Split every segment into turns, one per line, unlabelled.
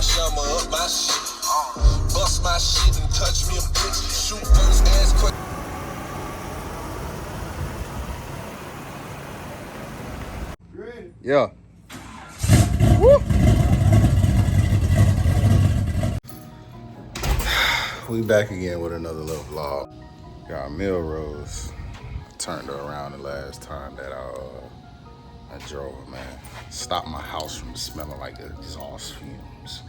shama up my shit. Bust my shit and touch me a bitch. Shoot first, ask questions.
You ready?
Yeah. Woo. We back again with another little vlog. Got Melrose. Turned her around the last time that I drove her, man. Stopped my house from smelling like exhaust fumes.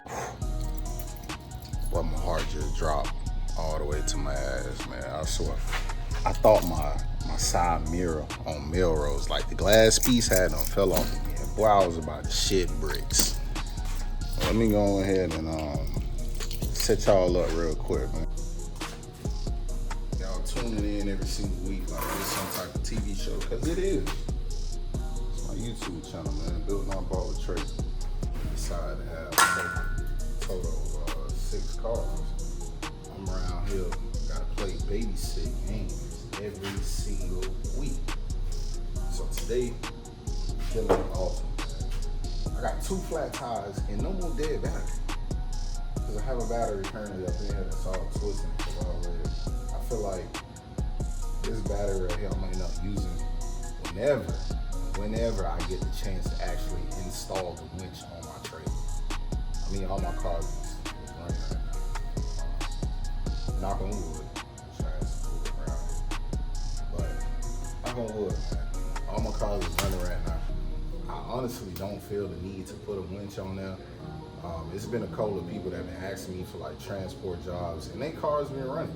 But my heart just dropped all the way to my ass, man. I swear. I thought my side mirror on Melrose, like the glass piece had done fell off of me. And boy, I was about to shit bricks. Well, let me go ahead and set y'all up real quick, man. Y'all tuning in every single week like it's some type of TV show, cause it is. It's my YouTube channel, man. Built on bought with Trey. Decided to have a total of 6 cars. I'm around here, gotta play babysit games every single week. So today, feeling awesome. I got 2 flat tires and no more dead battery. Cause I have a battery currently up there that's all twisting already. I feel like this battery right here I'm gonna end up using whenever I get the chance to actually install the winch on my trailer. I mean, all my cars is running right now. Knock on wood. But knock on wood, man. All my cars is running right now. I honestly don't feel the need to put a winch on there. It's been a couple of people that have been asking me for like transport jobs, and their cars been running.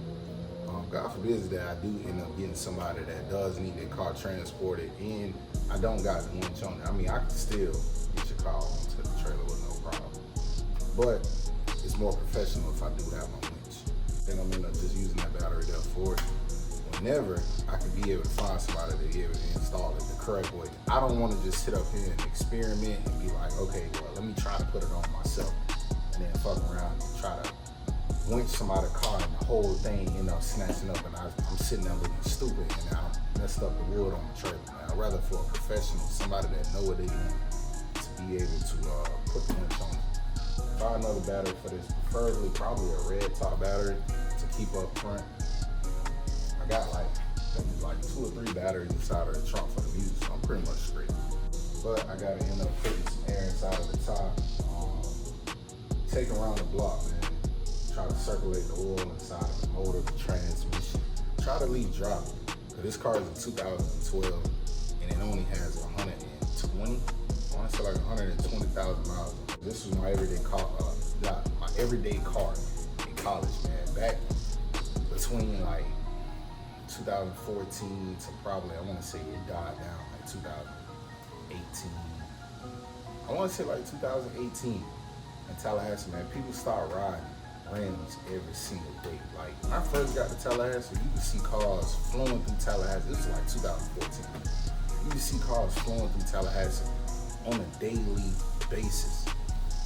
God forbid that I do end up getting somebody that does need their car transported, and I don't got the winch on it. I mean, I can still get your car onto the trailer with no problem. But it's more professional if I do have my winch. Then I'm gonna end up just using that battery there for it. Whenever I can be able to find somebody to be able to install it the correct way. I don't want to just sit up here and experiment and be like, okay, well, let me try to put it on myself, and then fuck around and try to winch somebody's car and the whole thing end up snatching up, and I'm sitting there looking stupid and I messed up the wood on the trailer. I'd rather for a professional, somebody that know what they're doing, to be able to put the winch on it. Buy another battery for this, preferably probably a red top battery to keep up front. I got like 2 or 3 batteries inside of the trunk for the music, so I'm pretty much straight. But I gotta end up putting some air inside of the top. Take around the block, man. Try to circulate the oil inside of the motor, the transmission. Try to leave drop. This car is a 2012 and it only has 120, I want to say like 120,000 miles. This was my everyday car, in college, man. Back between like 2014 to probably, I want to say it died down like 2018. I want to say like 2018 in Tallahassee, man. People start riding randoms every single day. Like when I first got to Tallahassee, you could see cars flowing through Tallahassee. This was like 2014. You could see cars flowing through Tallahassee on a daily basis.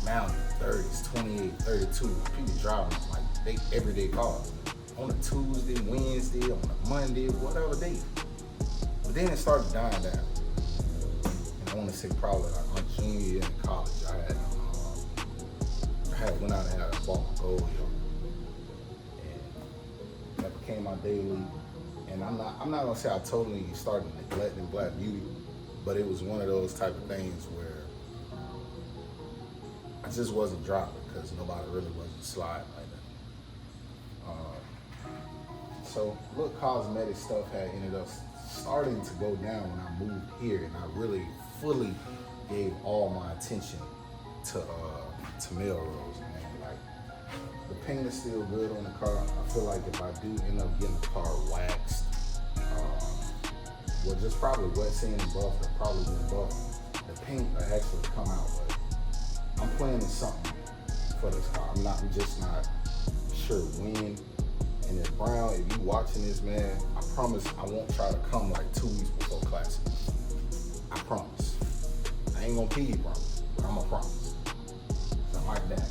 Mountain 30s, 28, 32. People driving like they everyday cars on a Tuesday, Wednesday, on a Monday, whatever day. But then it started dying down. And I want to say probably like my junior year in college, I went out and had a bought my gold hill, and that became my daily. And I'm not gonna say I totally started neglecting Black Beauty, but it was one of those type of things where I just wasn't dropping because nobody really wasn't sliding like that. So little cosmetic stuff had ended up starting to go down when I moved here, and I really fully gave all my attention to Melrose, man. Like the paint is still good on the car. I feel like if I do end up getting the car waxed, well, just probably wet sand and buff, that probably been buff. The paint will actually come out, but I'm planning something for this car. I'm just not sure when. And if Brown, if you watching this, man, I promise I won't try to come like 2 weeks before Classic. I promise. I ain't gonna pee, promise, but I'm gonna promise. I'm like that.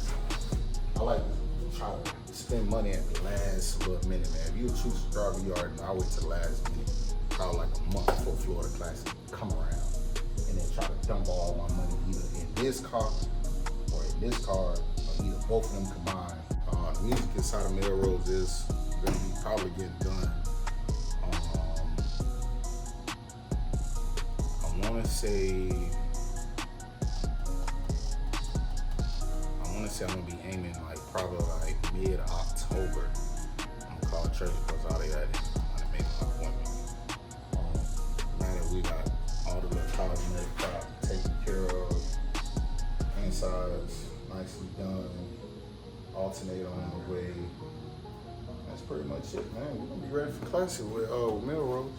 I like to try to spend money at the last little minute, man. If you a true subscriber, you already know I wait till the last minute, probably like a month before Florida Classic come around, and then try to dump all my money either in this car or in this car or either both of them combined. The music inside of Melrose is going to be probably getting done. I want to say I'm going to be aiming like probably like mid-October. I'm going to call Treasure because all they got is to make my appointment. Now that we got all the little cosmetic crap taken care of, insides nicely done, alternator on the way. That's pretty much it, man. We're gonna be ready for classic with Melrose.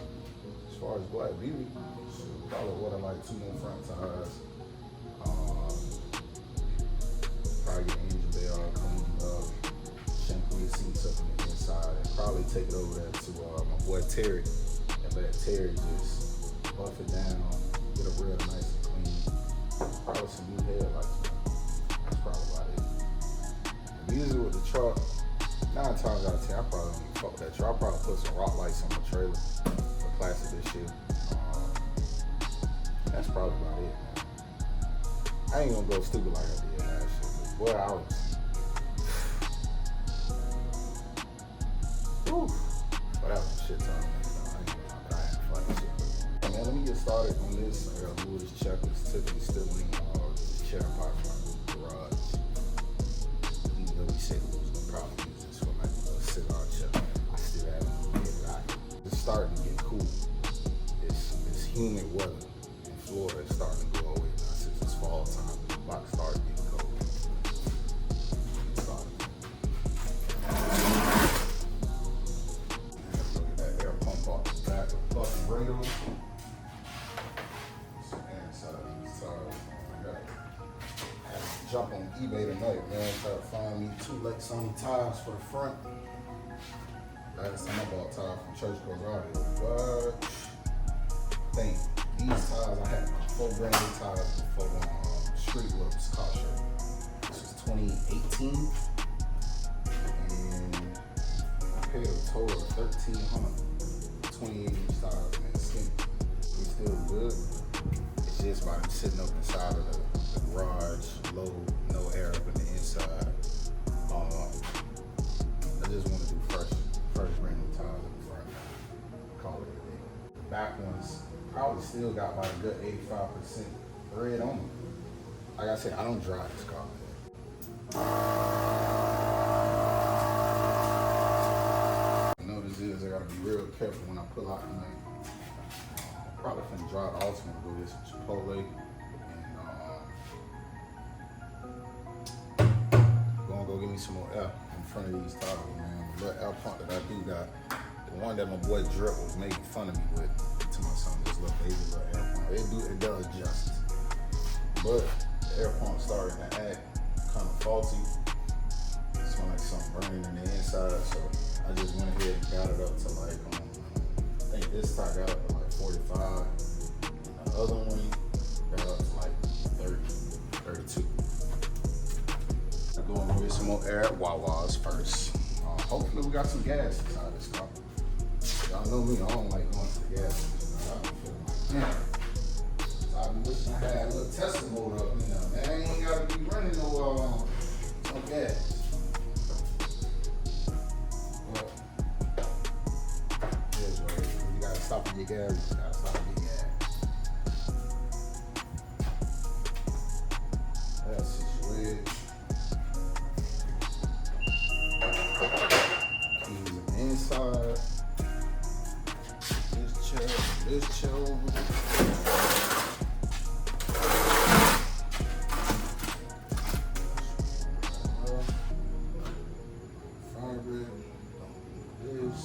As far as Black Beauty, so probably what I like 2 more front tires. Probably get Angel Bay all cleaned up, shampoo your seats up on the inside, and probably take it over there to my boy Terry, and let Terry just buff it down, get it real nice and clean. Probably some new headlights. That's probably about it. The music with the truck, 9 times out of 10, I probably don't even fuck with that truck. I'll probably put some rock lights on the trailer for classic this year. That's probably about it, man. I ain't gonna go stupid like I did last year. Boy, I was. Whew. But that was a shit time, man. I ain't gonna lie, I had fun and shit. Man, let me get started on this. I gotta move this checklist. Tiffany's still in the chair part from the garage. Even though we said we was gonna probably use this for like a cigar check, I still haven't get it out. It's starting to get cool. It's humid weather in Florida. It's starting to go away now since it's fall time. It's about to start getting cold. Jump on eBay tonight, man. Try to find me 2 Lexani tires for the front. Last time I bought tires from Church Goes Out here, but I think these tires, I had 4 brand new tires before Street Looks car show. This was 2018, and I paid a total of $1,300. 28-inch tires, man, skinny. It's still good. It's just by them sitting up inside of the garage, low, no air up in the inside. I just want to do first brand new tires in the front. Call it a day. The back ones probably still got like a good 85% red on them. Like I said, I don't drive this car. I know this is, I gotta be real careful when I pull out tonight. Probably finna drive the Altima to go get some Chipotle. Go get me some more air in front of these tires, man. The little air pump that I do got, the one that my boy Drip was making fun of me with, to my son, this little baby little air pump. It does justice. But the air pump started to act kind of faulty. It smelled like something burning in the inside, so I just went ahead and got it up to like, I think this tire got up to like 45, and the other one got up to like 30, 32. I'm going to get some more air at Wawa's first. Hopefully we got some gas inside this car. Y'all know me, I don't like going to the gas station. So I be wishing I had a little Tesla motor up in there, man. I ain't got to be running no gas. But, here's what it is. You got to stop at your gas, you just got to stop at your gas. That's situated. Inside this chair over there. Fabric, this.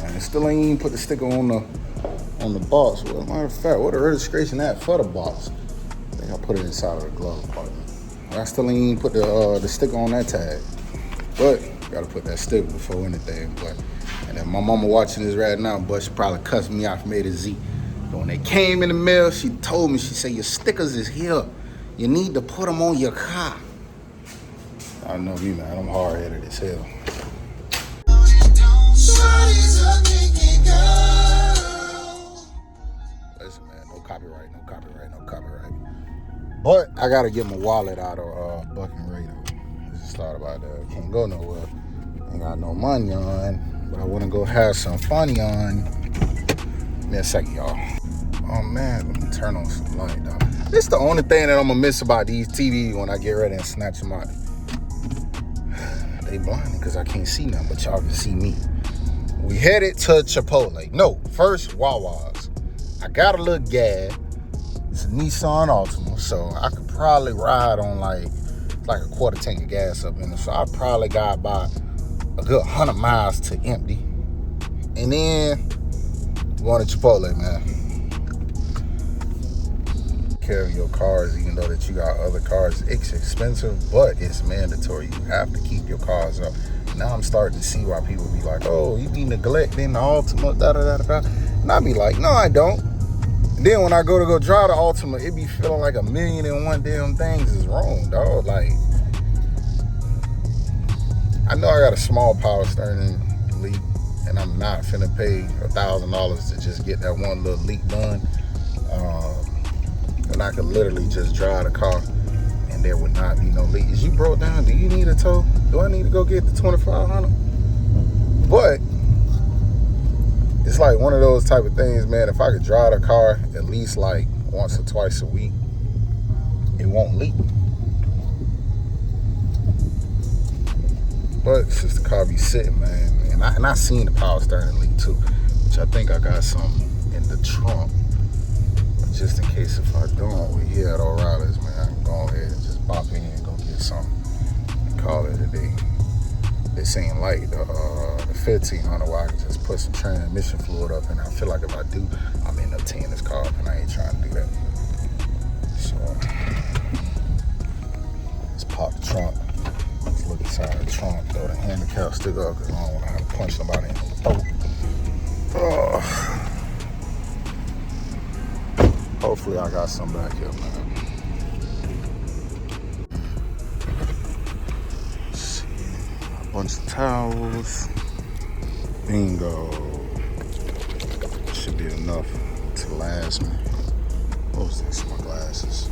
man. Still ain't even put the sticker on the box. Well, matter of fact, what the registration at for the box? I think I put it inside of the glove compartment. I still ain't even put the sticker on that tag. But gotta put that sticker before anything. But and then my mama watching this right now, but she probably cussed me out from A to Z. But when they came in the mail, she told me, she said, your stickers is here. You need to put them on your car. I know me, man. I'm hard-headed as hell. Listen, man, no copyright. But I gotta get my wallet out of Bucking Radar. I just thought about that. Can't go nowhere. Ain't got no money on, but I wanna go have some funny on. Give me a second, y'all. Oh man, let me turn on some light, dog. This the only thing that I'm gonna miss about these TVs when I get ready and snatch them out. They blinded because I can't see nothing, but y'all can see me. We headed to Chipotle. No, first Wawa's. I got a little gas. It's a Nissan Altima, so I could probably ride on like a quarter tank of gas up in it. So I probably got about a good 100 miles to empty. And then going to Chipotle, man. Carry your cars, even though that you got other cars. It's expensive, but it's mandatory. You have to keep your cars up. Now I'm starting to see why people be like, oh, you be neglecting the Altima, da-da-da-da-da. And I be like, no, I don't. Then when I go drive the Altima, it be feeling like 1,000,001 damn things is wrong, dog. Like, I know I got a small power steering leak, and I'm not finna pay $1,000 to just get that one little leak done. And I could literally just drive the car, and there would not be no leak. Is you broke down? Do you need a tow? Do I need to go get the 2,500? But it's like one of those type of things, man. If I could drive the car at least like once or twice a week, it won't leak. But since the car be sitting, man, and I seen the power steering leak too, which I think I got some in the trunk. But just in case if I don't, we here at O'Reilly's, man, I can go ahead and just pop in and go get something and call it a day. This ain't like the 1,500 where I can just put some transmission fluid up, and I feel like if I do, I'm end up tearing this car up, and I ain't trying to do that. So let's pop the trunk. Let's look inside the trunk, throw the handicap stick up, because I don't want to have to punch somebody in the throat. Hopefully I got some back here, man. Bunch of towels. Bingo. Should be enough to last me. What was this? My glasses.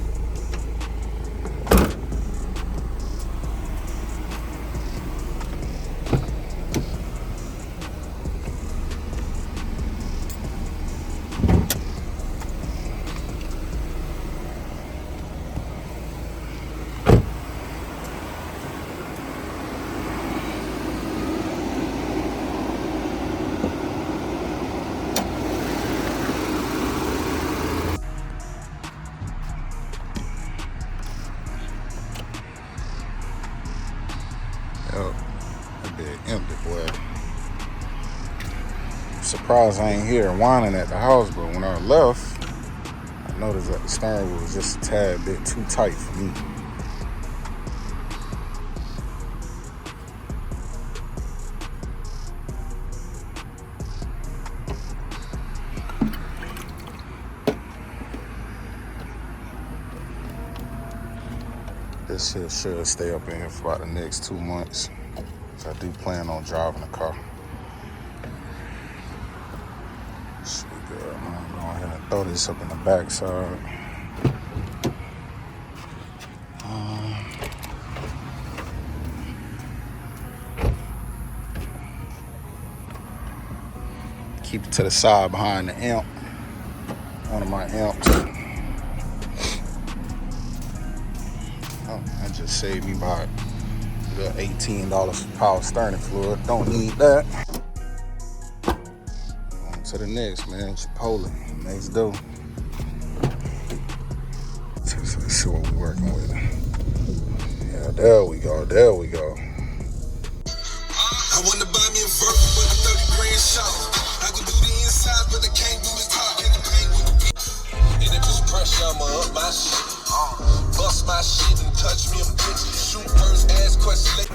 Yep, that bit empty, boy. Surprised I ain't here whining at the house, but when I left, I noticed that the steering wheel was just a tad bit too tight for me. This here should stay up in here for about the next 2 months. So I do plan on driving the car. Should be good. I'm gonna go ahead and throw this up in the back side. Keep it to the side behind the amp. One of my amps. That just saved me about $18 for power steering fluid. Don't need that. On to the next, man. Chipotle. Next door. Let's see what we're working with. Yeah, there we go.
I wanna buy me a Verb with a 30 grand shot. but they can't do this hot in the paint with the beat. And if it's pressure, I'ma up my shit. Bust my shit and touch me a bitch. Shoot first, ask questions.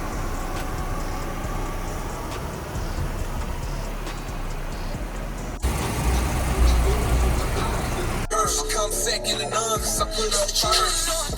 Come second and none, cause I put up first.